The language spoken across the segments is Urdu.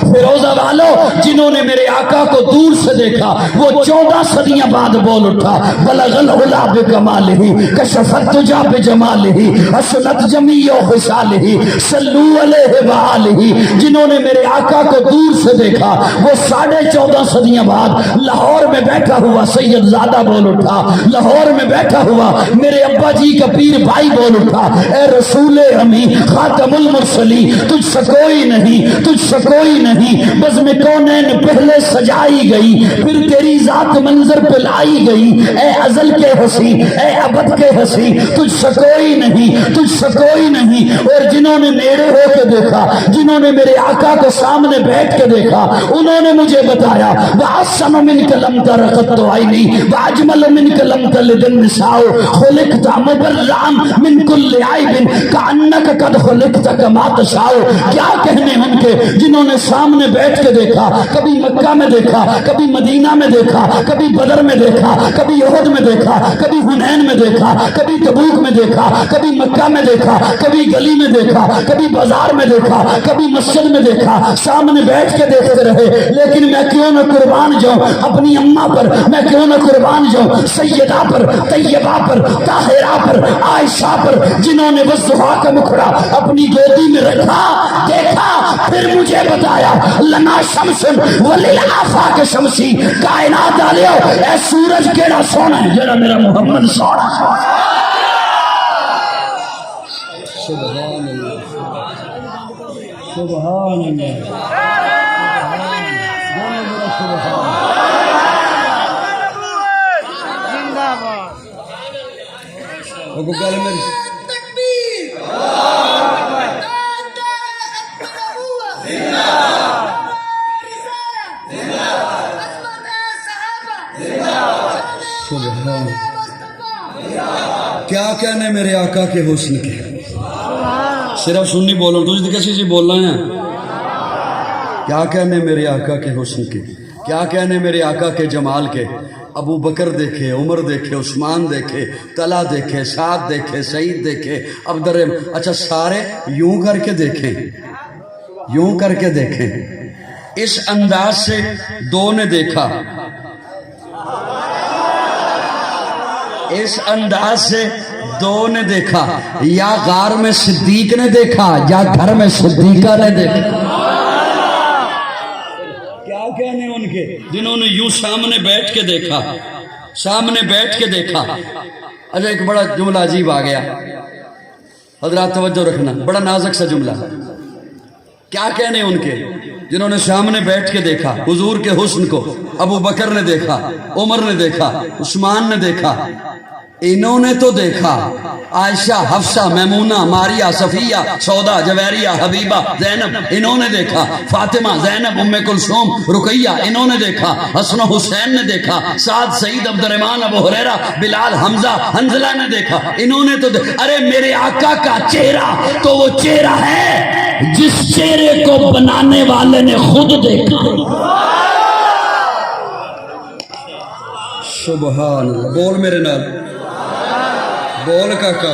فیروزہ والو جنہوں نے میرے آقا کو دور سے دیکھا وہ 14 صدیاں بعد بول اٹھا بلغ العلا بکمالہ کشف الدجا بجمالہ حسنت جمیع خصالہ صلو علیہ وآلہ جنہوں نے میرے آقا کو دور سے دیکھا وہ 14.5 صدیاں بعد لاہور میں بیٹھا ہوا سید زادہ بول اٹھا لاہور میں بیٹھا ہوا میرے ابا جی کا پیر بھائی بول اٹھا اے رسول امی خاتم المرسلین تجھ سے کوئی نہیں تجھ سے کوئی نہیں بزم کونین پہلے سجائی گئی پھر تیری ذات منظر پہ لائی گئی اے ازل کے ہنسی اے ابد کے ہنسی تجھ سے کوئی نہیں تجھ سے کوئی نہیں اور جنہوں نے نیڑے ہو کے دیکھا جنہوں نے میرے آقا کو سامنے بیٹھ کے دیکھا انہوں نے مجھے بتایا وَأَحْسَنُ مِنْكَ لَمْ تَرَ قَطُّ عَيْنِي وَأَجْمَلُ مِنْكَ لَمْ تَلِدِ النِّسَاءُ خُلِقْتَ مُبَرَّأً مِنْ كُلِّ عَيْبٍ كَأَنَّكَ قَدْ خُلِقْتَ كَمَا تَشَاءُ کیا کہنے ان کے جنہوں نے سامنے بیٹھ کے دیکھا کبھی مکہ میں دیکھا کبھی مدینہ میں دیکھا کبھی بدر میں دیکھا کبھی احد میں دیکھا کبھی حنین میں دیکھا کبھی تبوک میں دیکھا کبھی مکہ میں دیکھا کبھی گلی میں دیکھا کبھی بازار میں دیکھا کبھی مسجد میں دیکھا سامنے بیٹھ کے دیکھتے رہے لیکن میں کیوں نہ قربان جاؤں اپنی اماں پر میں کیوں نہ قربان جاؤں سیدہ پر طیبہ پر طاہرہ پر عائشہ پر جنہوں نے وضحا کا مکھڑا اپنی گودی میں رکھا دیکھا پھر مجھے بتایا لنا شمس وللآفاق شمسی کائنات آلیو اے سورج کیڑا سونا ہے جڑا میرا محمد سونا سبحان اللہ سبحان اللہ ابو گل میری کیا کہنے میرے آقا کے حسن کے صرف سنی بولو تجھ کسی سے بولنا ہے کیا کہنے میرے آقا کے حسن کے کیا کہنے میرے آقا کے جمال کے ابو بکر دیکھے عمر دیکھے عثمان دیکھے طلحہ دیکھے سعد دیکھے سعید دیکھے اچھا سارے یوں کر کے دیکھیں یوں کر کے دیکھیں اس انداز سے دو نے دیکھا اس انداز سے دو نے دیکھا یا غار میں صدیق نے دیکھا یا گھر میں صدیقہ نے دیکھا کیا کہنے ان کے جنہوں نے یوں سامنے بیٹھ کے دیکھا سامنے بیٹھ کے دیکھا اچھا ایک بڑا جملہ عجیب آ گیا حضرات توجہ رکھنا بڑا نازک سا جملہ کیا کہنے ان کے جنہوں نے سامنے بیٹھ کے دیکھا حضور کے حسن کو ابو بکر نے دیکھا عمر نے دیکھا عثمان نے دیکھا انہوں نے تو دیکھا عائشہ حفصہ میمونہ ماریہ صفیہ سودا جویریہ حبیبہ زینب انہوں نے دیکھا فاطمہ زینب ام کلثوم رقیہ انہوں نے دیکھا حسن و حسین نے دیکھا سعد سعید عبد الرحمن ابو ہریرہ بلال حمزہ حنزلہ نے دیکھا انہوں نے تو دیکھا ارے میرے آقا کا چہرہ تو وہ چہرہ ہے جس چہرے کو بنانے والے نے خود دیکھا سبحان اللہ بول میرے نال بول کاکا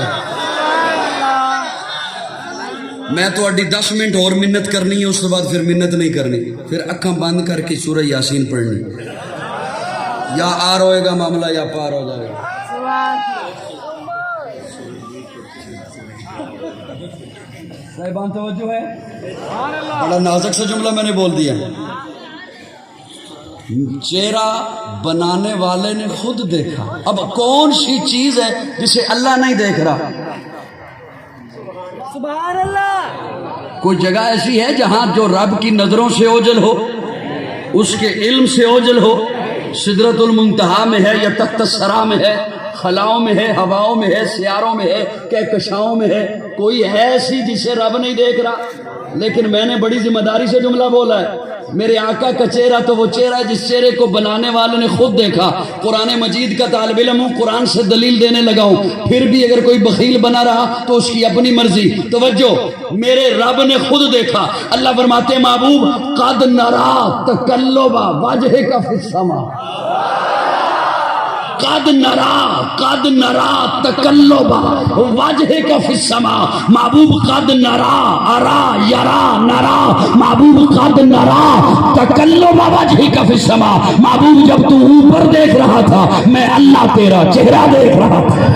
میں تو اڈی 10 منٹ اور منت کرنی ہے اس کے بعد پھر منت نہیں کرنی پھر اکھاں بند کر کے سورہ یاسین پڑھنی یا آر ہوئے گا معاملہ یا پار ہو جائے گا صاحبان توجہ ہے بڑا نازک سا جملہ میں نے بول دیا چہرہ بنانے والے نے خود دیکھا اب کون سی چیز ہے جسے اللہ نہیں دیکھ رہا سبحان اللہ کوئی جگہ ایسی ہے جہاں جو رب کی نظروں سے اوجل ہو اس کے علم سے اوجل ہو سدرۃ المنتہا میں ہے یا تخت الثری میں ہے خلاؤں میں ہے ہواؤں میں ہے سیاروں میں ہے کہکشاؤں میں ہے کوئی ہے ایسی جسے رب نہیں دیکھ رہا لیکن میں نے بڑی ذمہ داری سے جملہ بولا ہے میرے آقا کا چہرہ تو وہ چہرہ ہے جس چہرے کو بنانے والے نے خود دیکھا قرآن مجید کا طالب علم ہوں قرآن سے دلیل دینے لگا ہوں پھر بھی اگر کوئی بخیل بنا رہا تو اس کی اپنی مرضی توجہ میرے رب نے خود دیکھا اللہ فرماتے محبوب قد نرا تقلب وجہک فی السماء قد نرا تقلبا وجهک فی السماء، محبوب قد نرا، ارا یرا نرا، محبوب قد نرا تقلب وجهک فی السماء، محبوب جب تو اوپر دیکھ رہا تھا میں اللہ تیرا چہرہ دیکھ رہا تھا۔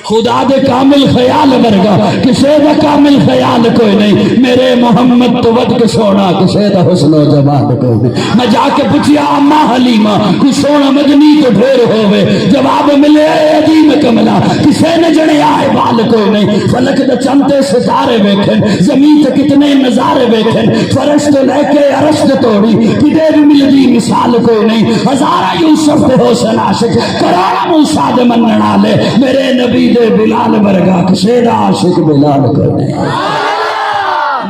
خدا دے کامل خیال ورگا کسے دا کامل خیال کوئی نہیں، میرے محمد تو ود کے سونا کسے دا حسن و جمال کوئی نہیں۔ میں جا کے پوچھیا اما حلیمہ کوئی سونا مدنی تو ڈھیر ہوئے، جواب ملے اے عظیم کملا کسے نے جڑے آئے بال کوئی نہیں۔ فلک دا چندے ستارے ویکھن، زمین تے کتنے نظارے ویکھن، فرش تو لے کے عرش تے توڑی کدے بھی ملدی مثال کوئی نہیں۔ ہزارہ یوسف دے حسن عاشق، کروڑا موسیٰ دے منن والے، میرے نبی بلال ورگا کسے دا عاشق بلال کرنے۔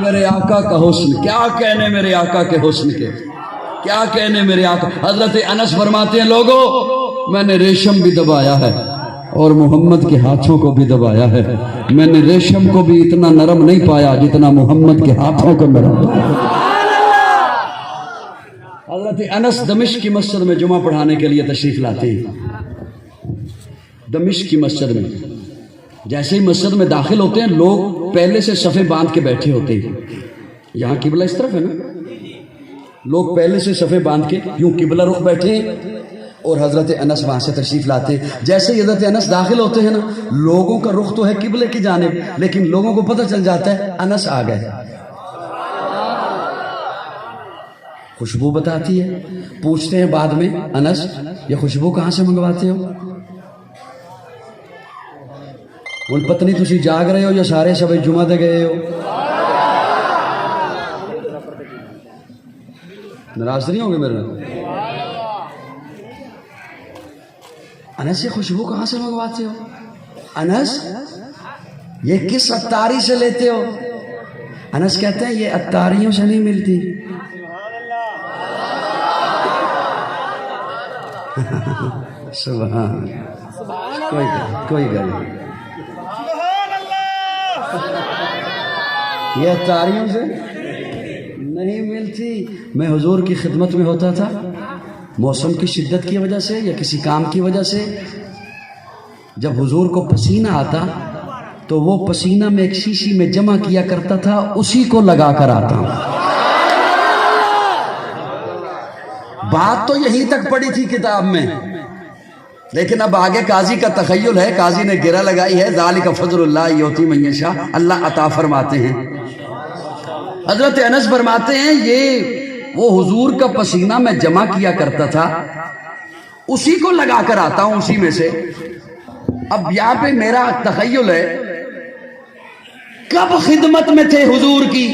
میرے آقا کا حسن کیا کہنے، میرے آقا کے حسن کے کیا کہنے میرے آقا۔ حضرت انس فرماتے ہیں لوگوں میں نے ریشم بھی دبایا ہے اور محمد کے ہاتھوں کو بھی دبایا ہے، میں نے ریشم کو بھی اتنا نرم نہیں پایا جتنا محمد کے ہاتھوں کو نرم پایا۔ حضرت انس دمشق کی مسجد میں جمعہ پڑھانے کے لیے تشریف لاتے ہیں۔ دمشق کی مسجد میں جیسے ہی مسجد میں داخل ہوتے ہیں لوگ پہلے سے صفیں باندھ کے بیٹھے ہوتے ہیں، یہاں قبلہ اس طرف ہے نا، لوگ پہلے سے صفیں باندھ کے یوں قبلہ رخ بیٹھے ہیں اور حضرت انس وہاں سے تشریف لاتے ہیں۔ جیسے ہی حضرت انس داخل ہوتے ہیں نا لوگوں کا رخ تو ہے قبلے کی جانب، لیکن لوگوں کو پتہ چل جاتا ہے انس آ گئے۔ خوشبو بتاتی ہے، پوچھتے ہیں بعد میں انس یہ خوشبو کہاں سے منگواتے ہو؟ ان پتنی تسی جاگ رہے ہو یا سارے شب جمعہ دے گئے ہو؟ ناراض نہیں ہوں گے میرے؟ انس یہ خوشبو کہاں سے منگواتے ہو؟ انس یہ کس عطاری سے لیتے ہو؟ انس کہتے ہیں یہ عطاریوں سے نہیں ملتی۔ سبحان کوئی گل یہ عطاریوں سے نہیں ملتی۔ میں حضور کی خدمت میں ہوتا تھا، موسم کی شدت کی وجہ سے یا کسی کام کی وجہ سے جب حضور کو پسینہ آتا تو وہ پسینہ میں ایک شیشی میں جمع کیا کرتا تھا، اسی کو لگا کر آتا ہوں۔ بات تو یہی تک پڑی تھی کتاب میں، لیکن اب آگے قاضی کا تخیل ہے، قاضی نے گرہ لگائی ہے، ذالک فضل اللہ یؤتی من یشاء، اللہ عطا فرماتے ہیں۔ حضرت انس فرماتے ہیں یہ وہ حضور کا پسینہ میں جمع کیا کرتا تھا، اسی کو لگا کر آتا ہوں اسی میں سے۔ اب یہاں پہ میرا تخیل ہے کب خدمت میں تھے حضور کی،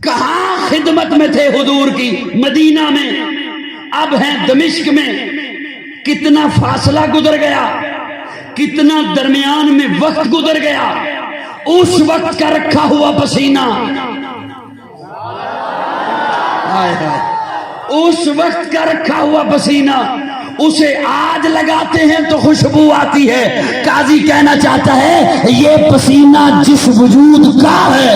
کہاں خدمت میں تھے حضور کی؟ مدینہ میں، اب ہیں دمشق میں۔ کتنا فاصلہ گزر گیا، کتنا درمیان میں وقت گزر گیا، اس وقت کا رکھا ہوا پسینہ، اس وقت کا رکھا ہوا پسینہ اسے آج لگاتے ہیں تو خوشبو آتی ہے۔ قاضی کہنا چاہتا ہے یہ پسینہ جس وجود کا ہے،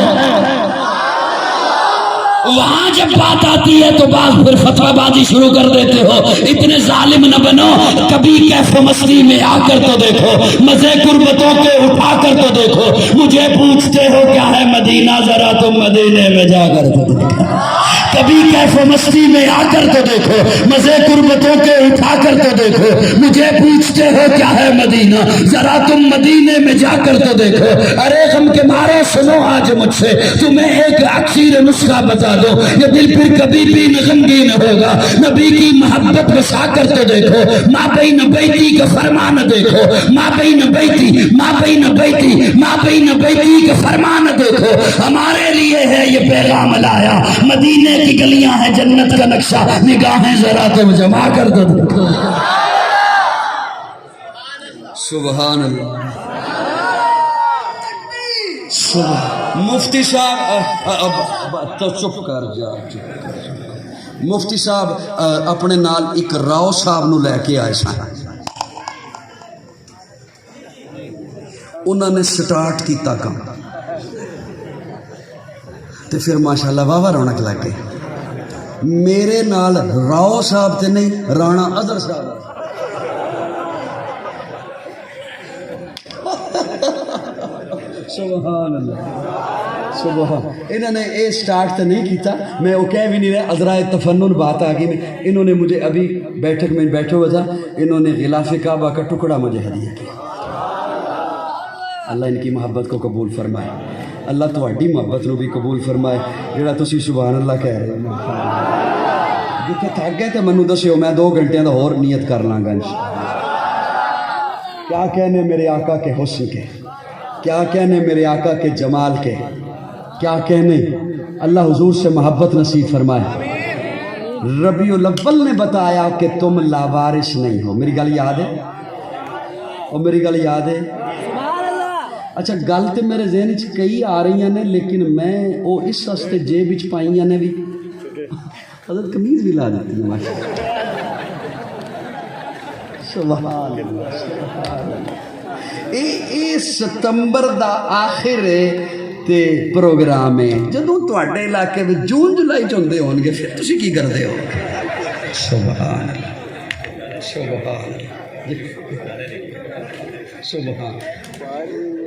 وہاں جب بات آتی ہے تو بعض پھر فتوی بازی شروع کر دیتے ہو۔ اتنے ظالم نہ بنو، کبھی کیف و مستی میں آ کر تو دیکھو، مزے قربتوں کے اٹھا کر تو دیکھو، مجھے پوچھتے ہو کیا ہے مدینہ، ذرا تم مدینے میں جا کر تو دیکھو، کبھی کیف و مستی میں آ کر تو دیکھو، مزے قربتوں کے اٹھا کر تو دیکھو، مجھے پوچھتے ہو کیا ہے مدینہ، ذرا تم مدینے میں جا کر تو دیکھو۔ ارے غم کے مارے سنو آج مجھ سے، تمہیں ایک اکثیر نسخہ بتا دو، یہ دل پھر کبھی بھی غمگین ہوگا۔ نبی کی محبت بسا کر تو دیکھو، ماں بین بیتی کا فرمان دیکھو، ماں بین بیتی، ماں بین بیتی، ماں بین بیتی کا فرمان دیکھو۔ ہمارے لیے ہے یہ پیغام لایا، مدینے کی گلیاں ہیں جنت کا نقشہ، نگاہیں ذرا تم جما کر تو دیکھو۔ سبحان اللہ۔ مفتی صاحب تو چپ کر جا، مفتی صاحب اپنے نال ایک راؤ صاحب نو لے کے آئے سن، انہوں نے سٹارٹ کیتا کام تے پھر ماشاءاللہ واہ واہ رونق لگ گئی۔ میرے نال راؤ صاحب تے نہیں رانا اظہر صاحب سبحان اللہ سبحان انہوں نے یہ سٹارٹ تو نہیں کیتا میں وہ کہہ بھی نہیں رہا عذرائے تفنن بات آ گئی میں انہوں نے مجھے ابھی بیٹھک میں بیٹھے ہوا تھا انہوں نے غلاف کعبہ کا ٹکڑا مجھے ہدیہ کیا اللہ ان کی محبت کو قبول فرمائے اللہ تہاڈی محبت نو بھی قبول فرمائے جڑا تسی سبحان اللہ کہہ رہے ہو جتھے تھک گئے تو منو دسیو میں 2 گھنٹے دا اور نیت کر لاں گا کیا کہنے میرے آقا کے حسن کے کیا کہنے میرے آقا کے جمال کے کیا کہنے اللہ حضور سے محبت نصیب فرمائے ربیع الاول نے بتایا کہ تم لاوارث نہیں ہو میری گل یاد ہے اور میری گل یاد ہے اچھا گل تو میرے ذہن چ کئی آ رہی نے لیکن میں وہ اس واسطے جیب چ پائی نے بھی حضرت قمیض بھی لا دیتی ہیں سبحان اللہ اے ستمبر دا آخر تے پروگرام ہے جدوں تواڈے علاقے میں جون جولائی چوندے ہون گے پھر تسی کی کردے ہو سبحان اللہ سبحان اللہ سبحان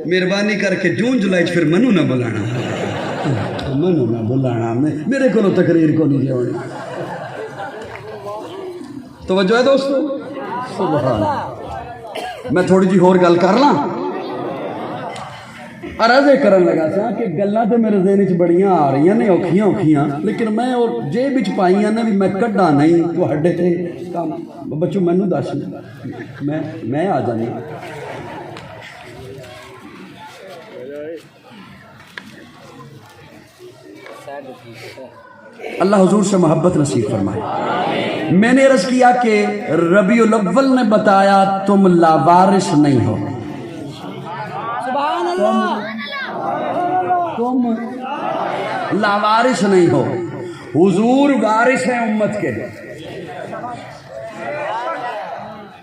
مہربانی کر کے جون جولائی پھر منو نہ بلانا منو نہ بلانا میرے کو تقریر کو نہیں لیا توجہ ہے دوستو سبحان میں تھوڑی جی اور گل کر لاں عرض کرن لگا سا کہ گلاں تے میرے ذہن وچ بڑیاں آ رہی نے اوکھیاں اوکھیاں لیکن میں اور جیب وچ پائیاں نے بھی میں کڈا نہیں تواڈے تے کام بچو مینوں دس میں آ جانی اللہ حضور سے محبت نصیب فرمائے میں نے عرض کیا کہ ربیع الاول نے بتایا تم لاوارث نہیں ہو تم لاوارث نہیں ہو حضور وارث ہیں امت کے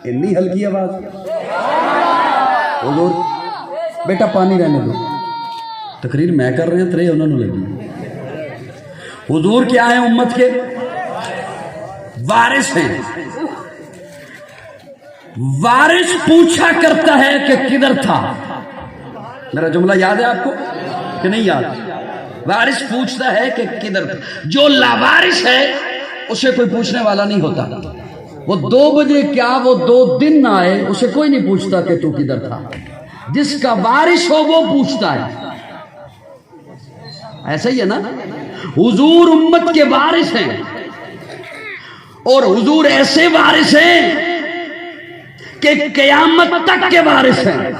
اتنی ہلکی آواز حضور بیٹا پانی رہنے دو تقریر میں کر رہے ہیں ترے انہوں نے لگی حضور کیا ہے امت کے وارث ہیں وارث پوچھا کرتا ہے کہ کدھر تھا میرا جملہ یاد ہے آپ کو کہ نہیں یاد وارث پوچھتا ہے کہ کدھر تھا جو لاوارث ہے اسے کوئی پوچھنے والا نہیں ہوتا وہ 2 بجے کیا وہ 2 دن نہ آئے اسے کوئی نہیں پوچھتا کہ تو کدھر تھا جس کا وارث ہو وہ پوچھتا ہے ایسا ہی ہے نا حضور امت کے وارث ہیں اور حضور ایسے وارث ہیں کہ قیامت تک کے وارث ہیں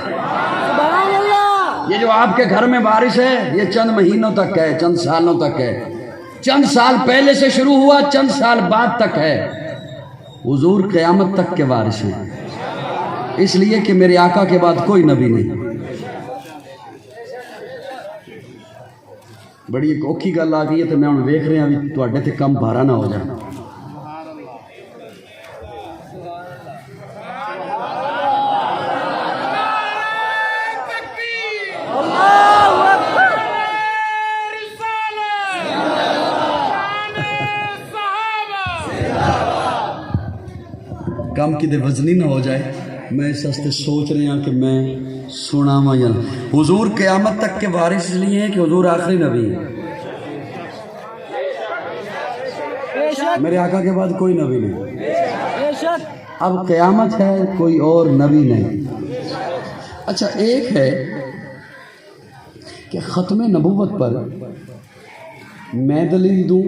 یہ جو آپ کے گھر میں وارث ہے یہ چند مہینوں تک ہے چند سالوں تک ہے چند سال پہلے سے شروع ہوا چند سال بعد تک ہے حضور قیامت تک کے وارث ہیں اس لیے کہ میرے آقا کے بعد کوئی نبی نہیں بڑی ایک اوکھی گل آ گئی ہے تو میں ہوں ویکھ رہا بھی تواڈے تے کم بھارا نہ ہو جائے کم کدے وزنی نہ ہو جائے میں اس واسطے سوچ رہا ہوں کہ میں سناواں یا حضور قیامت تک کے وارث اس لیے ہیں کہ حضور آخری نبی ہے میرے آقا کے بعد کوئی نبی نہیں اب قیامت ہے کوئی اور نبی نہیں اچھا ایک ہے کہ ختم نبوت پر میں دلیل دوں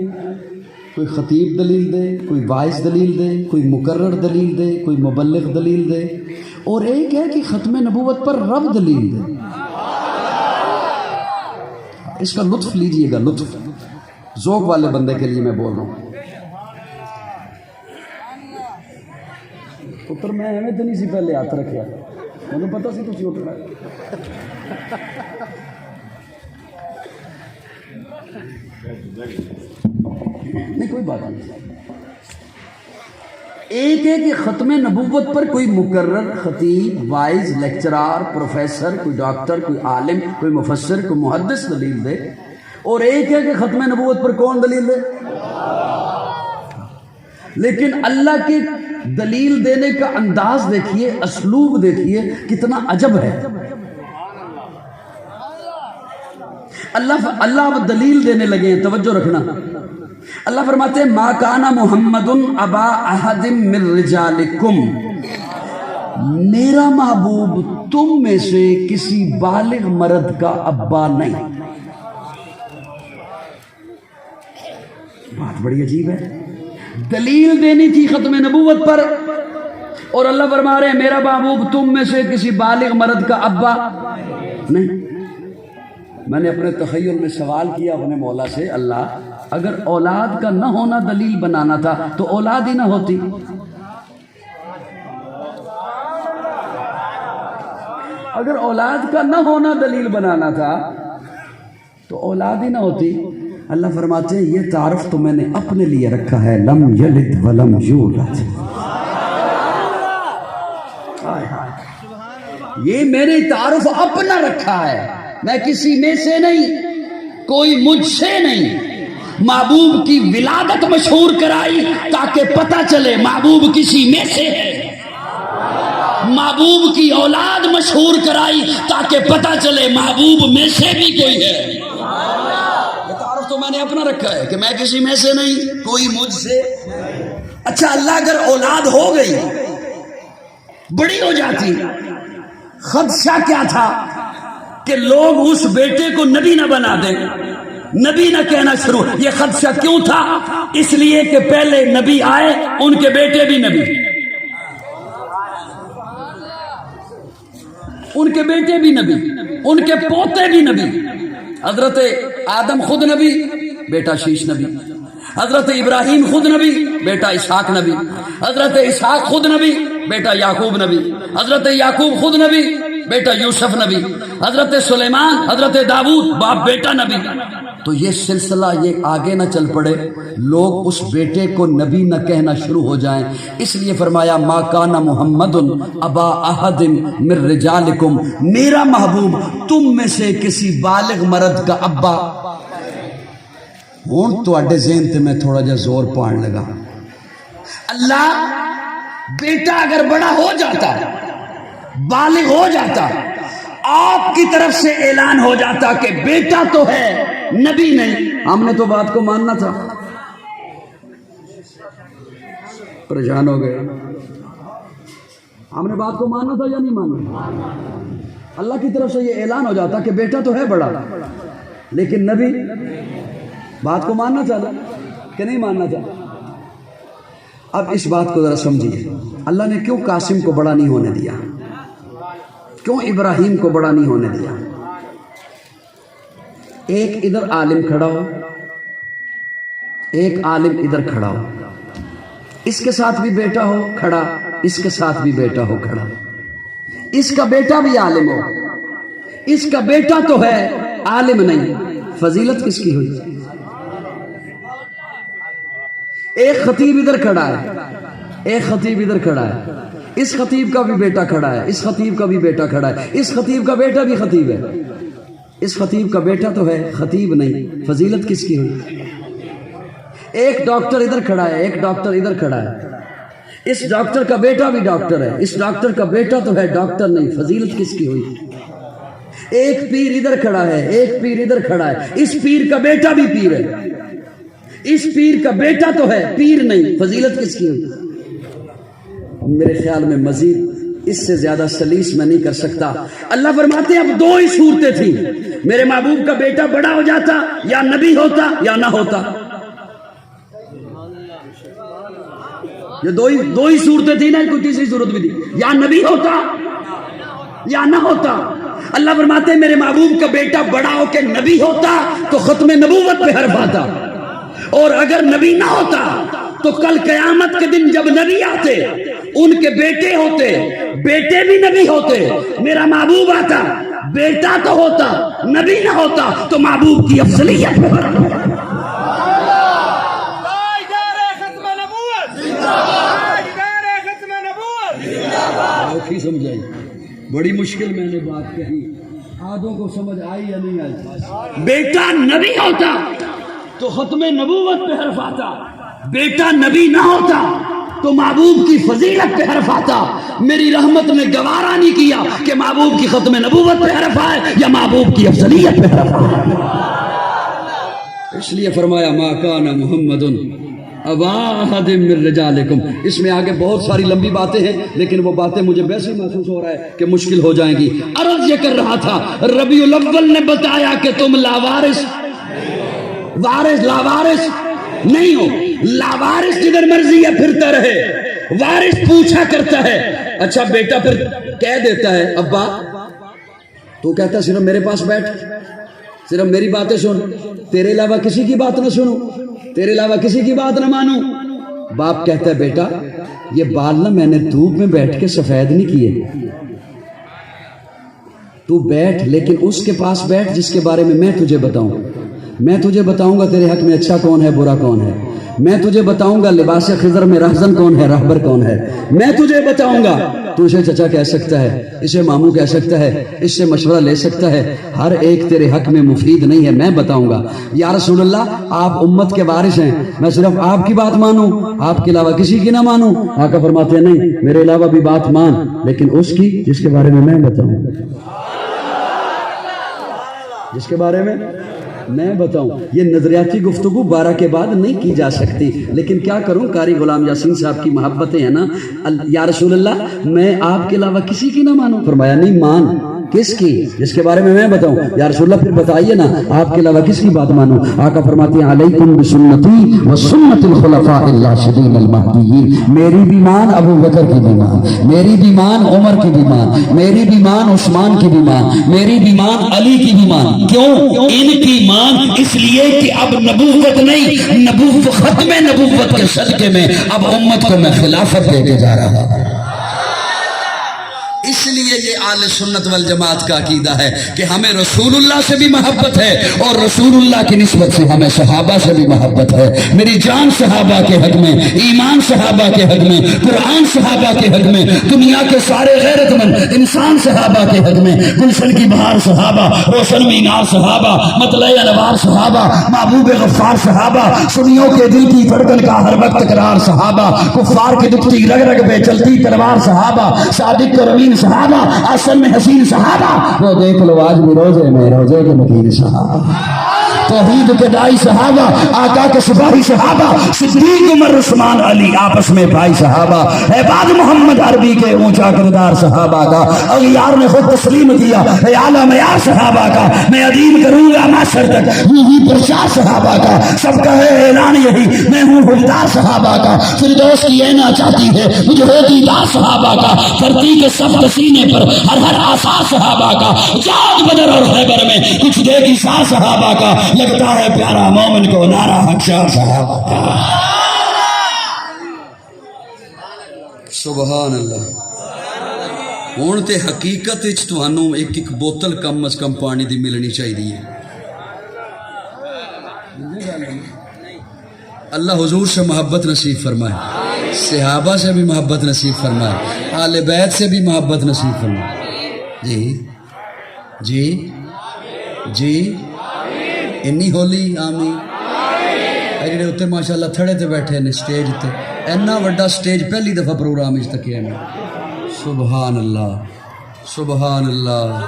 کوئی خطیب دلیل دے کوئی واعظ دلیل دے کوئی مقرر دلیل دے کوئی مبلغ دلیل دے اور ایک ہے کہ ختم نبوت پر رب دلیل دے اس کا لطف لیجئے گا لطف ذوق والے بندے کے لیے میں بول رہا ہوں پتر میں ایویں تو نہیں سی پہلے ہاتھ رکھیا مجھے پتا سی تسی اٹھنا نہیں کوئی بات نہیں ایک ہے کہ ختم نبوت پر کوئی مقرر خطیب وائز لیکچرار پروفیسر کوئی ڈاکٹر کوئی عالم کوئی مفسر کوئی محدث دلیل دے اور ایک ہے کہ ختم نبوت پر کون دلیل دے لیکن اللہ کی دلیل دینے کا انداز دیکھیے، اسلوب دیکھیے کتنا عجب ہے۔ اللہ اب دلیل دینے لگے ہیں، توجہ رکھنا۔ اللہ فرماتے ہیں ما کان محمد ابا احد من رجالکم، میرا محبوب تم میں سے کسی بالغ مرد کا ابا نہیں۔ بات بڑی عجیب ہے، دلیل دینی تھی ختم نبوت پر، اور اللہ فرما رہے ہیں میرا محبوب تم میں سے کسی بالغ مرد کا ابا نہیں۔ میں نے اپنے تخیل میں سوال کیا اپنے مولا سے، اللہ اگر اولاد کا نہ ہونا دلیل بنانا تھا تو اولاد ہی نہ ہوتی، اگر اولاد کا نہ ہونا دلیل بنانا تھا تو اولاد ہی نہ ہوتی۔ اللہ فرماتے ہیں یہ تعارف تو میں نے اپنے لیے رکھا ہے، لم یلد ولم یولد، یہ میں نے تعارف اپنا رکھا ہے، میں کسی میں سے نہیں، کوئی مجھ سے نہیں۔ محبوب کی ولادت مشہور کرائی تاکہ پتہ چلے محبوب کسی میں سے ہے، محبوب کی اولاد مشہور کرائی تاکہ پتہ چلے محبوب میں سے بھی کوئی ہے۔ یہ تعارف تو میں نے اپنا رکھا ہے کہ میں کسی میں سے نہیں، کوئی مجھ سے۔ اچھا اللہ اگر اولاد ہو گئی، بڑی ہو جاتی، خدشہ کیا تھا کہ لوگ اس بیٹے کو نبی نہ بنا دیں، نبی نہ کہنا شروع۔ یہ خدشہ کیوں تھا؟ اس لیے کہ پہلے نبی آئے، ان کے بیٹے بھی نبی، ان کے بیٹے بھی نبی، ان کے پوتے بھی نبی۔ حضرت آدم خود نبی، بیٹا شیش نبی، حضرت ابراہیم خود نبی، بیٹا اسحاق نبی، حضرت اسحاق خود نبی، بیٹا یعقوب نبی، حضرت یعقوب خود نبی، بیٹا یوسف نبی، حضرت سلیمان، حضرت داؤد باپ بیٹا نبی۔ تو یہ سلسلہ یہ آگے نہ چل پڑے، لوگ اس بیٹے کو نبی نہ کہنا شروع ہو جائیں، اس لیے فرمایا ما کان محمد ابا احد من رجالکم، میرا محبوب تم میں سے کسی بالغ مرد کا ابا۔ ہوں تو اڈے ذہن تے میں تھوڑا جا زور پان لگا، اللہ بیٹا اگر بڑا ہو جاتا، بالغ ہو جاتا، آپ کی طرف سے اعلان ہو جاتا کہ بیٹا تو ہے نبی نہیں، ہم نے تو بات کو ماننا تھا۔ پریشان ہو گئے، ہم نے بات کو ماننا تھا یا نہیں ماننا؟ اللہ کی طرف سے یہ اعلان ہو جاتا کہ بیٹا تو ہے بڑا لیکن نبی، بات کو ماننا چاہتا کہ نہیں ماننا چاہتا؟ اب اس بات کو ذرا سمجھیے، اللہ نے کیوں قاسم کو بڑا نہیں ہونے دیا، کیوں ابراہیم کو بڑا نہیں ہونے دیا؟ ایک ادھر عالم کھڑا ہو، ایک عالم ادھر کھڑا ہو، اس کے ساتھ بھی بیٹا ہو کھڑا، اس کے ساتھ بھی بیٹا ہو کھڑا، اس کا بیٹا بھی عالم ہو، اس کا بیٹا تو ہے عالم نہیں، فضیلت کس کی ہوئی؟ ایک خطیب ادھر کھڑا ہے، ایک خطیب ادھر کھڑا ہے، اس خطیب کا بھی بیٹا کھڑا ہے، اس خطیب کا بھی بیٹا کھڑا ہے، اس خطیب کا بیٹا بھی خطیب ہے، اس خطیب کا بیٹا تو ہے خطیب نہیں، فضیلت کس کی ہوئی؟ ایک ڈاکٹر ادھر کھڑا ہے، ایک ڈاکٹر ادھر کھڑا ہے، اس ڈاکٹر کا بیٹا بھی ڈاکٹر ہے، اس ڈاکٹر کا بیٹا تو ہے ڈاکٹر نہیں، فضیلت کس کی ہوئی؟ ایک پیر ادھر کھڑا ہے، ایک پیر ادھر کھڑا ہے، اس پیر کا بیٹا بھی پیر ہے، اس پیر کا بیٹا تو ہے پیر نہیں، فضیلت کس کی ہوئی؟ میرے خیال میں مزید اس سے زیادہ سلیس میں نہیں کر سکتا۔ اللہ فرماتے ہیں اب دو ہی صورتیں تھیں، میرے محبوب کا بیٹا بڑا ہو جاتا، یا نبی ہوتا یا نہ ہوتا، یہ دو ہی صورتیں تھیں نا، کوئی تیسری صورت بھی تھی، یا نبی ہوتا یا نہ ہوتا۔ اللہ فرماتے ہیں میرے محبوب کا بیٹا بڑا ہو کے نبی ہوتا تو ختم نبوت پہ حرف آتا، اور اگر نبی نہ ہوتا تو کل قیامت کے دن جب نبی آتے ان کے بیٹے ہوتے، بیٹے بھی نبی ہوتے، میرا محبوب آتا بیٹا تو ہوتا نبی نہ ہوتا تو محبوب کی افضلیت پہ حرف آتا۔ سمجھائی بڑی مشکل میں نے بات کہی، آدھوں کو سمجھ آئی یا نہیں آئی؟ بیٹا نبی ہوتا تو ختم نبوت پہ حرف آتا، بیٹا نبی نہ ہوتا تو محبوب کی فضیلت پہ حرف آتا. میری رحمت نے گوارا نہیں کیا کہ محبوب کی ختم نبوت پہ حرف آئے یا محبوب کی افضلیت پہ حرف آئے. اس لیے فرمایا ما کان محمد ابا احد من رجالکم. اس میں آگے بہت ساری لمبی باتیں ہیں لیکن وہ باتیں مجھے ویسے ہی محسوس ہو رہا ہے کہ مشکل ہو جائیں گی. عرض یہ کر رہا تھا ربیع الاول نے بتایا کہ تم لاوارث لاوارث نہیں ہو. لاوارث جدھر مرضی ہے پھرتا رہے, وارث پوچھا کرتا ہے. اچھا بیٹا پھر کہہ دیتا ہے ابا, تو کہتا ہے صرف میرے پاس بیٹھ, صرف میری باتیں سن, تیرے علاوہ کسی کی بات نہ سنوں, تیرے علاوہ کسی کی بات نہ مانوں. باپ کہتا ہے بیٹا یہ بال نہ میں نے دھوپ میں بیٹھ کے سفید نہیں کیے, تو بیٹھ لیکن اس کے پاس بیٹھ جس کے بارے میں میں تجھے بتاؤں. میں تجھے بتاؤں گا تیرے حق میں اچھا کون ہے برا کون ہے. میں تجھے بتاؤں گا لباس خضر میں رہزن کون ہے رہبر کون ہے. میں تجھے بتاؤں گا. تو اسے چچا کہہ سکتا ہے, اسے ماموں کہہ سکتا ہے, اس سے مشورہ لے سکتا ہے. ہر ایک تیرے حق میں مفید نہیں ہے, میں بتاؤں گا. یا رسول اللہ آپ امت کے وارث ہیں, میں صرف آپ کی بات مانوں, آپ کے علاوہ کسی کی نہ مانوں. آقا فرماتے ہیں نہیں, میرے علاوہ بھی بات مان لیکن اس کی جس کے بارے میں بتاؤں, جس کے بارے میں بتاؤں. یہ نظریاتی گفتگو 12 کے بعد نہیں کی جا سکتی, لیکن کیا کروں, قاری غلام یاسین صاحب کی محبتیں ہیں نا. یا رسول اللہ میں آپ کے علاوہ کسی کی نہ مانوں. فرمایا نہیں مان, کس کی, جس کے بارے میں بتاؤں. یا رسول اللہ پھر بتائیے نا آپ کے علاوہ کس کی بات مانوں. آقا فرماتے ہیں علیکم بسنتی و سنت الخلفاء الراشدین المہدیین. میری بھی مان ابو بکر کی بھی مان, میری بھی مان عمر کی بھی مان, میری بھی مان عثمان کی بھی مان, میری بھی مان علی کی بھی مان. کیوں ان کی مان؟ اس لیے کہ اب نبوت نہیں, ختم نبوت کے صدقے میں اب امت کو میں خلافت دے کے جا رہا ہوں. اس لیے یہ اہل سنت والجماعت کا عقیدہ ہے کہ ہمیں رسول اللہ سے بھی محبت ہے اور رسول اللہ کی نسبت سے ہمیں صحابہ سے بھی محبت ہے. میری جان صحابہ کے حق میں, ایمان صحابہ کے حق میں, قرآن صحابہ کے حق میں, دنیا کے سارے غیرت مند انسان صحابہ کے حق میں, گلشن کی بہار صحابہ, روشن مینار صحابہ, مطلع انوار صحابہ, محبوب غفار صحابہ, سنیوں کے دل کی دھڑکن کا ہر وقت قرار صحابہ, کفار کی دکھتی رگ رگ پہ چلتی تلوار صحابہ, صادق اور امین صحابہ, اصل میں حسین صحابہ. وہ دیکھ لو آج بھی روزے میں روزے کے مکین صحابہ, توحید کے دائی صحابہ, آقا کے سپاہی صحابہ, صدیق عمر عثمان علی آپس میں بھائی صحابہ, عباد محمد عربی کے اونچا کردار صحابہ کا, اغیار نے خود تسلیم کیا اے اعلیٰ معیار صحابہ کا, میں ادیم کروں گا معاشر تک یہی پرچار صحابہ کا, سب کا ہے اعلان یہی میں ہوں حلدار صحابہ کا, فردوس کی اینا چاہتی ہے مجھے ہو دیدار صحابہ کا, کرتی کے سب سینے پر ہر آثار صحابہ کا, جاد بدر اور خیبر میں کچھ دے کی سار صحابہ کا, لگتا ہے پیارا مومن کو نعرہ حقشار صحابہ کا. سبحان اللہ. ہوں تے حقیقت تمہانوں ایک بوتل کم از کم پانی دی ملنی چاہیے. اللہ حضور سے محبت نصیب فرمائے, صحابہ سے بھی محبت نصیب فرمائے, آل بیت سے بھی محبت نصیب فرمائے. جی جی جی انی ہولی آمین. جڑے اتنے ماشاء اللہ تھڑے تے بیٹھے نے سٹیج تے, اینا وڈا سٹیج پہلی دفعہ پروگرام اس تک ہے. سبحان اللہ سبحان اللہ.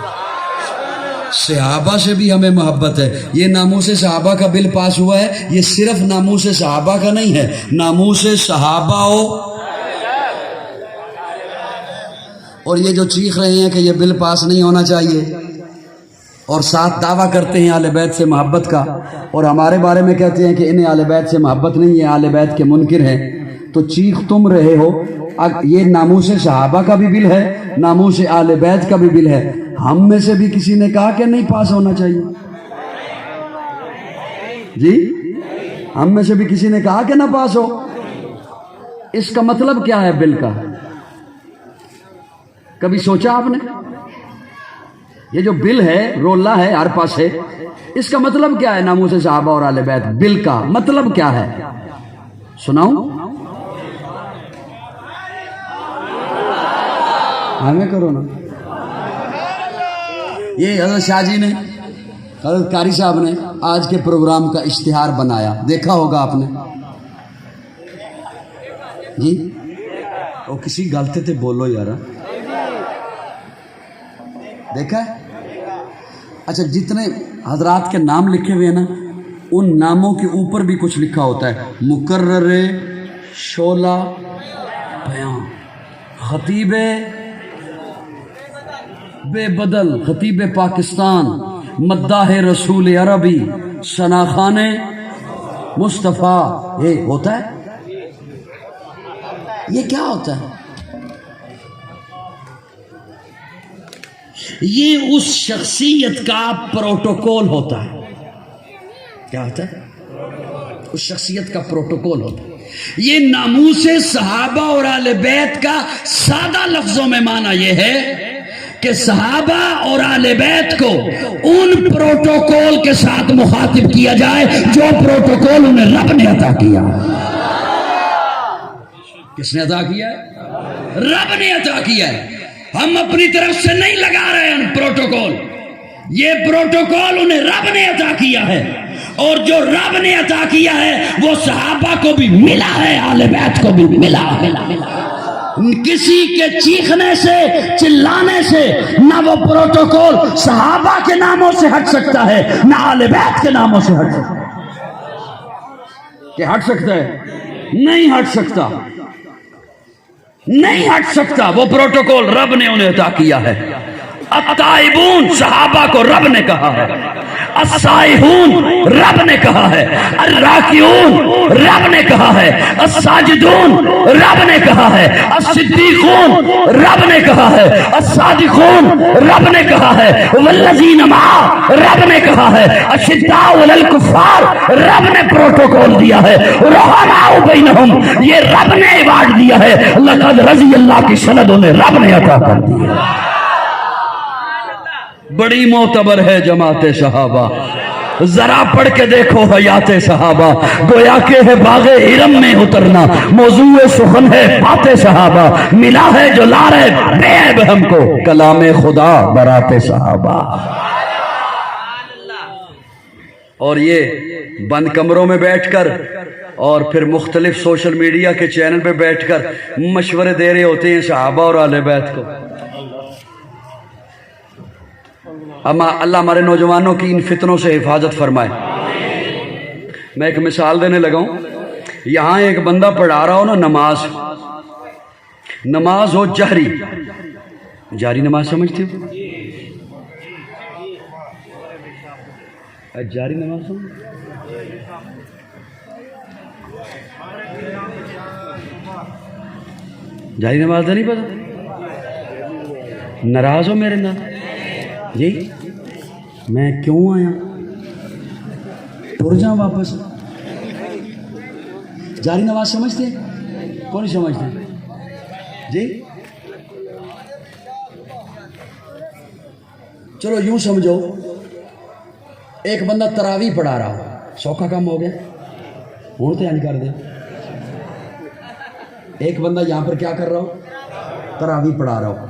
صحابہ سے بھی ہمیں محبت ہے. یہ ناموس صحابہ کا بل پاس ہوا ہے, یہ صرف ناموس صحابہ کا نہیں ہے, ناموس صحابہ ہو. اور یہ جو چیخ رہے ہیں کہ یہ بل پاس نہیں ہونا چاہیے اور ساتھ دعویٰ کرتے ہیں اہل بیت سے محبت کا, اور ہمارے بارے میں کہتے ہیں کہ انہیں اہل بیت سے محبت نہیں, یہ اہل بیت کے منکر ہیں, تو چیخ تم رہے ہو. یہ ناموس صحابہ کا بھی بل ہے, ناموس اہل بیت کا بھی بل ہے. ہم میں سے بھی کسی نے کہا کہ نہیں پاس ہونا چاہیے؟ جی ہم میں سے بھی کسی نے کہا کہ نہ پاس ہو. اس کا مطلب کیا ہے بل کا؟ کبھی سوچا آپ نے؟ یہ جو بل ہے رولا ہے ہر پاس ہے, اس کا مطلب کیا ہے؟ ناموس صحابہ اور اہل بیت, بل کا مطلب کیا ہے سناؤں؟ ہمیں کرو نا. یہ حضرت شاہ جی نے, حضرت قاری صاحب نے آج کے پروگرام کا اشتہار بنایا, دیکھا ہوگا آپ نے. جی وہ کسی غلطے تے بولو یار. دیکھا ہے؟ اچھا جتنے حضرات کے نام لکھے ہوئے ہیں نا ان ناموں کے اوپر بھی کچھ لکھا ہوتا ہے. مقرر شعلہ بیان، خطیب بے بدل، خطیب پاکستان، مداح رسول عربی، شناخان مصطفیٰ. یہ ہوتا ہے؟ یہ کیا ہوتا ہے؟ یہ اس شخصیت کا پروٹوکول ہوتا ہے. کیا ہوتا ہے؟ اس شخصیت کا پروٹوکول ہوتا ہے. یہ ناموس صحابہ اور اہل بیت کا سادہ لفظوں میں معنی یہ ہے کہ صحابہ اور اہل بیت کو ان پروٹوکول کے ساتھ مخاطب کیا جائے جو پروٹوکول انہیں رب نے عطا کیا. کس نے عطا کیا ہے؟ رب نے عطا کیا ہے. ہم اپنی طرف سے نہیں لگا رہے ہیں پروٹوکول. یہ پروٹوکول انہیں رب نے عطا کیا ہے اور جو رب نے عطا کیا ہے وہ صحابہ کو بھی ملا ہے، اہل بیت کو بھی ملا ہے. کسی کے چیخنے سے چلانے سے نہ وہ پروٹوکول صحابہ کے ناموں سے ہٹ سکتا ہے نہ اہل بیت کے ناموں سے ہٹ سکتا ہے. کہ ہٹ سکتا ہے؟ نہیں ہٹ سکتا، نہیں ہٹ سکتا. وہ پروٹوکول رب نے انہیں عطا کیا ہے. التائبون صحابہ کو رب نے کہا ہے، السائحون رب نے کہا ہے، الراکعون رب نے کہا ہے، الساجدون رب نے کہا ہے، الصدیقون رب نے کہا ہے، الصادقون رب نے کہا ہے، والذین معہ رب نے کہا ہے، اشداء علی الکفار رب نے پروٹوکول دیا ہے، رحماء بینہم یہ رب نے ایوارڈ دیا ہے. لقد رضی اللہ کی سند انہیں رب نے عطا کر دی ہے. بڑی معتبر ہے جماعت صحابہ. ذرا پڑھ کے دیکھو حیات صحابہ. گویا کہ ہے باغ ارم میں اترنا، موضوع سخن ہے بات صحابہ. ملا ہے جو لا رہے بے عیب ہم کو، کلام خدا برات صحابہ. اور یہ بند کمروں میں بیٹھ کر اور پھر مختلف سوشل میڈیا کے چینل پہ بیٹھ کر مشورے دے رہے ہوتے ہیں صحابہ اور اہل بیت کو. اما اللہ ہمارے نوجوانوں کی ان فتنوں سے حفاظت فرمائے. میں ایک مثال دینے لگا ہوں. یہاں ایک بندہ پڑھا رہا ہو نا نماز ہو جہری، جاری نماز سمجھتے ہو؟ جاری نماز سمجھ؟ جاری نماز تو نہیں پتا؟ ناراض ہو میرے نال؟ جی میں کیوں آیا؟ ٹر جاؤں واپس؟ جاری نماز سمجھتے ہیں؟ کون نہیں سمجھتے جی؟ چلو یوں سمجھو، ایک بندہ تراویح پڑھا رہا ہو، سوکھا کام ہو گیا ہوں تو کر دے. ایک بندہ یہاں پر کیا کر رہا ہو؟ تراویح پڑھا رہا ہو.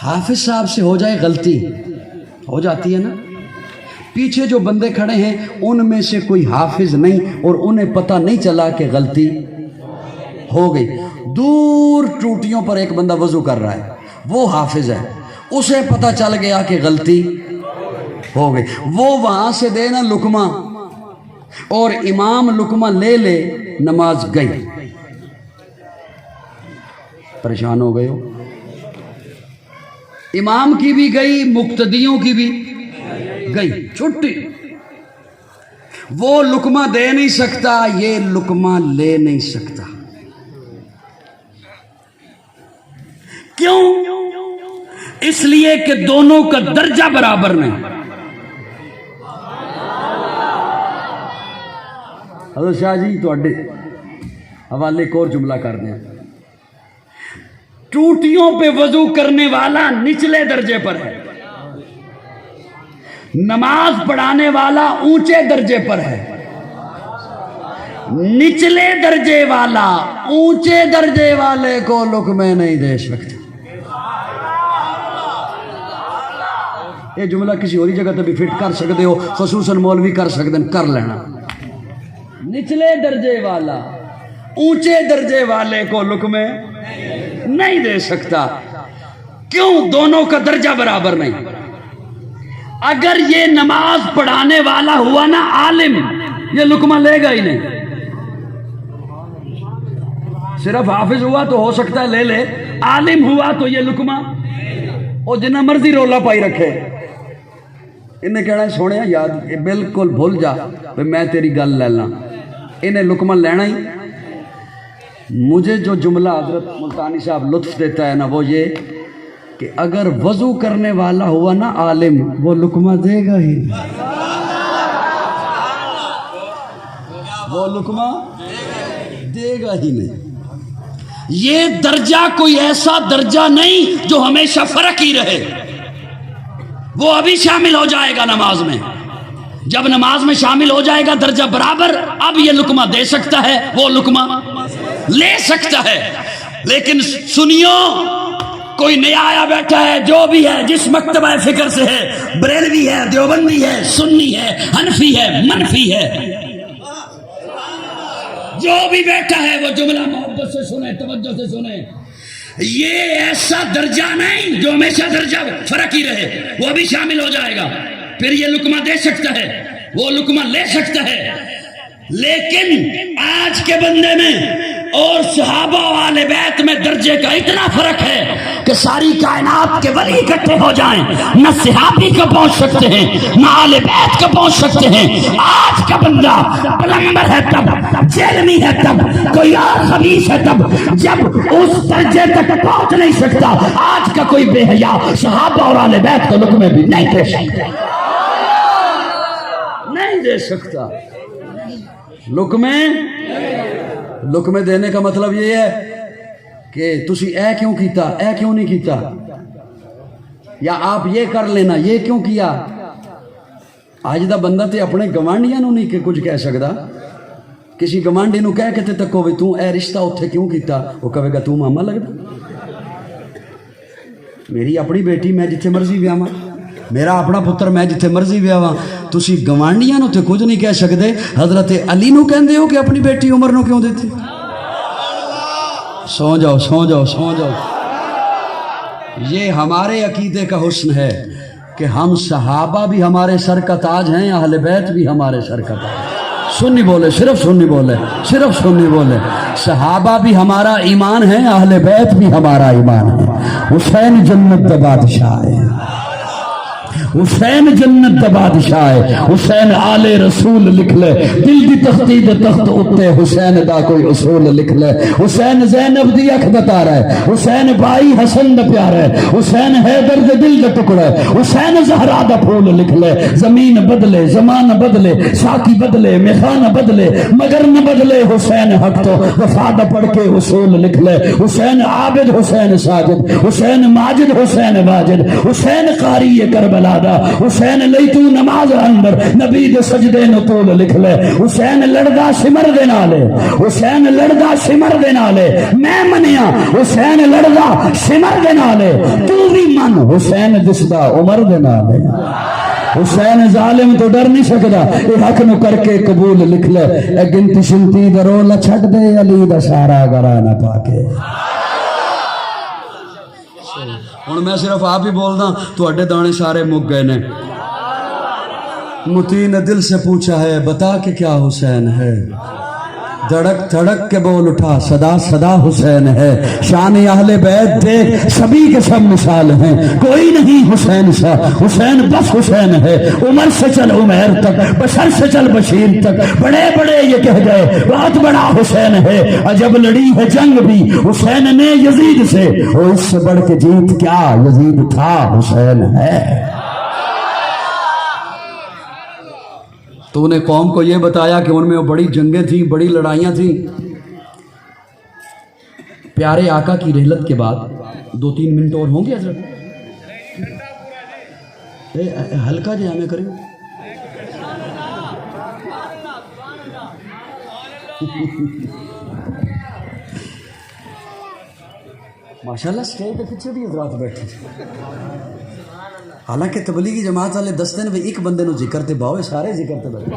حافظ صاحب سے ہو جائے غلطی، ہو جاتی ہے نا. پیچھے جو بندے کھڑے ہیں ان میں سے کوئی حافظ نہیں اور انہیں پتہ نہیں چلا کہ غلطی ہو گئی. دور ٹوٹیوں پر ایک بندہ وضو کر رہا ہے، وہ حافظ ہے، اسے پتہ چل گیا کہ غلطی ہو گئی. وہ وہاں سے دے نا لقمہ اور امام لقمہ لے لے، نماز گئی. پریشان ہو گئے ہو. امام کی بھی گئی، مقتدیوں کی بھی گئی، چھٹی. وہ لقمہ دے نہیں سکتا، یہ لقمہ لے نہیں سکتا. کیوں؟ اس لیے کہ دونوں کا درجہ برابر نہیں. حضرت شاہ جی تواڈے حوالے ایک اور جملہ کر دیں. ٹوٹیوں پہ وضو کرنے والا نچلے درجے پر ہے، نماز پڑھانے والا اونچے درجے پر ہے. نچلے درجے والا اونچے درجے والے کو لقمے نہیں دے سکتے. یہ جملہ کسی اور جگہ تے بھی فٹ کر سکتے ہو، خصوصاً مولوی کر سکتے ہیں، کر لینا. نچلے درجے والا اونچے درجے والے کو لقمے نہیں دے سکتا. کیوں؟ دونوں کا درجہ برابر نہیں. اگر یہ نماز پڑھانے والا ہوا نا عالم، یہ لقمہ لے گا ہی نہیں. صرف حافظ ہوا تو ہو سکتا ہے لے لے، عالم ہوا تو یہ لقمہ اور جنہ مرضی رولا پائی رکھے. انہیں کہنا سونے یاد یہ بالکل بھول جا کہ میں تیری گل لے لاں، انہیں لقمہ لینا ہی. مجھے جو جملہ حضرت ملتانی صاحب لطف دیتا ہے نا وہ یہ کہ اگر وضو کرنے والا ہوا نا عالم، وہ لقمہ دے گا ہی، وہ لقمہ دے گا ہی نہیں. یہ درجہ کوئی ایسا درجہ نہیں جو ہمیشہ فرق ہی رہے، وہ ابھی شامل ہو جائے گا نماز میں. جب نماز میں شامل ہو جائے گا درجہ برابر، اب یہ لقمہ دے سکتا ہے، وہ لقمہ لے سکتا ہے. لیکن سنیو، کوئی نیا آیا بیٹھا ہے، جو بھی ہے، جس مکتبہ فکر سے ہے، بریلوی ہے، دیوبندی ہے، سنی ہے، حنفی ہے، منفی ہے، جو بھی بیٹھا ہے وہ جملہ محبت سے سنے، توجہ سے سنے. یہ ایسا درجہ نہیں جو ہمیشہ درجہ فرق ہی رہے، وہ بھی شامل ہو جائے گا. پھر یہ لقمہ دے سکتا ہے، وہ لقمہ لے سکتا ہے. لیکن آج کے بندے میں اور صحابہ والے بیت میں درجے کا اتنا فرق ہے کہ ساری کائنات کے ولی اکٹھے ہو جائیں، نہ صحابی کا پہنچ سکتے ہیں، نہ آل بیت کا پہنچ سکتے ہیں. آج کا بندہ پلمبر ہے تب، جیلمی ہے تب، کوئی اور خبیث ہے تب، جب اس درجے تک پہنچ نہیں سکتا. آج کا کوئی بے حیا صحابہ اور آل بیت کو لقمے بھی نہیں دے سکتا، نہیں دے سکتا. لقمے دینے کا مطلب یہ ہے کہ تسی اے کیوں کیتا، اے کیوں نہیں کیتا، یا آپ یہ کر لینا، یہ کیوں کیا. آج دا بندہ تے اپنے گوانڈیاں نو نہیں کہ کچھ کہہ سکتا. کسی گوانڈی نو کہہ کے تے تکو بھی تو اے رشتہ اتھے کیوں کیتا، وہ کہے گا تو ماما لگتا. میری اپنی بیٹی میں جتھے مرضی بیاواں، میرا اپنا پتر میں جتھے مرضی بیاواں، تسی گوانڈیاں نو تے کچھ نہیں کہہ سکتے. حضرت علی نو کہندے ہو کہ اپنی بیٹی عمر نو کیوں دیتی. سو جاؤ سو جاؤ سو جاؤ. یہ ہمارے عقیدے کا حسن ہے کہ ہم صحابہ بھی ہمارے سر کا تاج ہیں، اہل بیت بھی ہمارے سر کا تاج. سنی بولے، صرف سنی بولے، صرف سنی بولے. صحابہ بھی ہمارا ایمان ہے، اہل بیت بھی ہمارا ایمان ہے. حسین جنت کا بادشاہ ہے، حسین جنت دا بادشاہ ہے. حسین آل رسول لکھ لے، دل دی تختی دے تخت اتے حسین دا کوئی اصول لکھ لے. حسین زینب دی اکھ دا تارا ہے، حسین بھائی حسن دا پیارا ہے، حسین حیدر دے دل دا ٹکڑا ہے. حسین زہرا دا پھول لکھ لے. زمین بدلے، زمان بدلے، ساقی بدلے، میخانہ بدلے، مگر نہ بدلے حسین حق تو. وفا دا پڑھ کے اصول لکھ لے. حسین عابد، حسین ساجد، حسین ماجد، حسین واجد، حسین قاری کربلا، حسین لئی تو نماز اندر نبی دے سجدے نو طول لکھ لے. حسین لڑدا سمر دے نالے، حسین لڑدا سمر دے نالے. میں منیا حسین لڑدا سمر دے نالے، تو بھی من حسین دسدا عمر دے نالے. حسین ظالم تو ڈر نہیں سکدا، اے حق نو کر کے قبول لکھ لے. اے گنتی شنتی دا رولا چھڈ دے، علی دا سارا گرانا پا کے. ہوں میں صرف آپ ہی بولدا، تواڈے دانے سارے مک گئے نے. متی نے دل سے پوچھا ہے، بتا کہ کیا حسین ہے. دھڑک دھڑک کے بول اٹھا، صدا صدا حسین ہے. شان اہل بیت دیکھ، سبھی کے سب مثال ہیں، کوئی نہیں حسین سا. حسین بس حسین ہے. عمر سے چل عمیر تک، بشر سے چل بشیر تک، بڑے بڑے یہ کہہ گئے بہت بڑا حسین ہے. عجب لڑی ہے جنگ بھی حسین نے یزید سے، اور اس سے بڑھ کے جیت کیا، یزید تھا حسین ہے. تو نے قوم کو یہ بتایا کہ ان میں وہ بڑی جنگیں تھیں، بڑی لڑائیاں تھیں. پیارے آقا کی رحلت کے بعد 2-3 منٹ اور ہوں گے حضرت؟ ہلکا جی ہمیں کریں. ماشاءاللہ اسٹیج پہ پیچھے بھی حضرات بیٹھے تھے. حالانکہ تبلیغی جماعت والے دستے نے ایک بندے نو ذکر تے باؤ، سارے ذکر تے بیٹھے.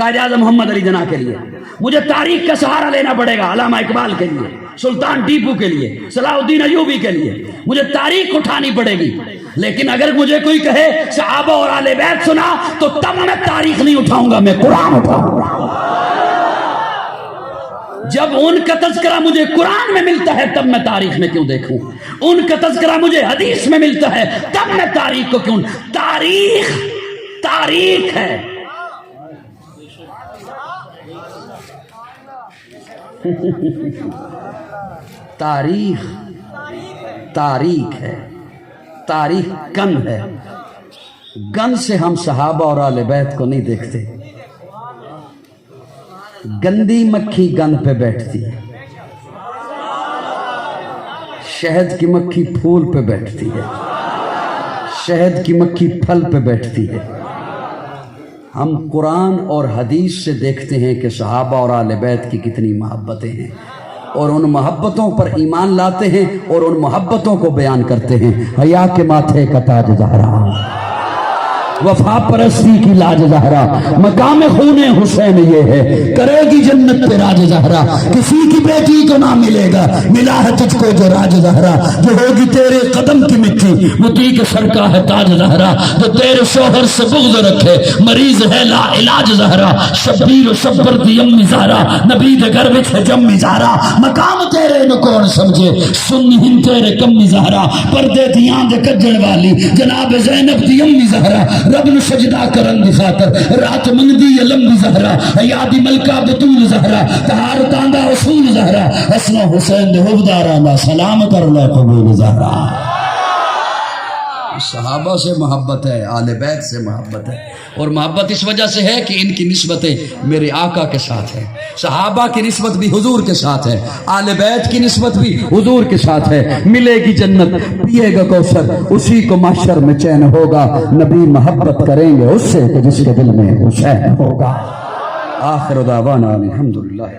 قائد اعظم محمد علی جناح کے لیے، مجھے تاریخ کا سہارا لینا پڑے گا علامہ اقبال کے لیے، سلطان ٹیپو کے لیے، صلاح الدین ایوبی کے لیے، مجھے تاریخ اٹھانی پڑے گی. لیکن اگر مجھے کوئی کہے صحابہ اور اہل بیت سنا تو تب میں تاریخ نہیں اٹھاؤں گا، میں قرآن اٹھاؤں گا. جب ان کا تذکرہ مجھے قرآن میں ملتا ہے تب میں تاریخ میں کیوں دیکھوں؟ ان کا تذکرہ مجھے حدیث میں ملتا ہے تب میں تاریخ کو کیوں؟ تاریخ ہے. تاریخ ہے. تاریخ گن ہے. گن سے ہم صحابہ اور اہل بیت کو نہیں دیکھتے. گندی مکھی گن پہ بیٹھتی ہے، شہد کی مکھی پھول پہ بیٹھتی ہے، شہد کی مکھی پھل پہ بیٹھتی ہے. ہم قرآن اور حدیث سے دیکھتے ہیں کہ صحابہ اور اہل بیت کی کتنی محبتیں ہیں، اور ان محبتوں پر ایمان لاتے ہیں اور ان محبتوں کو بیان کرتے ہیں. حیا کے ماتھے کا تاج زہرا، وفا پرستی کی لاج زہرا، مقام خون حسین یہ ہے، کرے گی جنت پہ راج زہرا. کسی کی بیٹی کو نہ ملے گا ملا ہے تجھ کو جو راج زہرا، جو ہوگی تیرے قدم کی مٹی متی کے سر کا ہے تاج زہرا. جو تیرے شوہر سے بغض رکھے مریض ہے لا علاج زہرا. شبیر و شبر دی امی زہرا، نبی دے گھر وچ ہے جمی زہرا. مقام تیرے نو کون سمجھے سنی ہن تیرے کمی زہرا. پردے دیاں دے کجڑ والی جناب زینب دی امی زہرا. رب نو سجدہ کرن دی خاطر رات منگدی لمبی زہرا. حیادی ملکہ بطول زہرا، تہار تاندہ اصول زہرا. حسن حسین دے حبداران دا سلام کر لے قبول زہرا. صحابہ سے محبت ہے، آل بیت سے محبت ہے، اور محبت اس وجہ سے ہے کہ ان کی نسبتیں میرے آقا کے ساتھ ہے. صحابہ کی نسبت بھی حضور کے ساتھ ہے، آل بیت کی نسبت بھی حضور کے ساتھ ہے. ملے گی جنت، پیے گا کوثر، اسی کو محشر میں چین ہوگا. نبی محبت کریں گے اس سے کہ جس کے دل میں حسین ہوگا. آخر دعوانا الحمدللہ.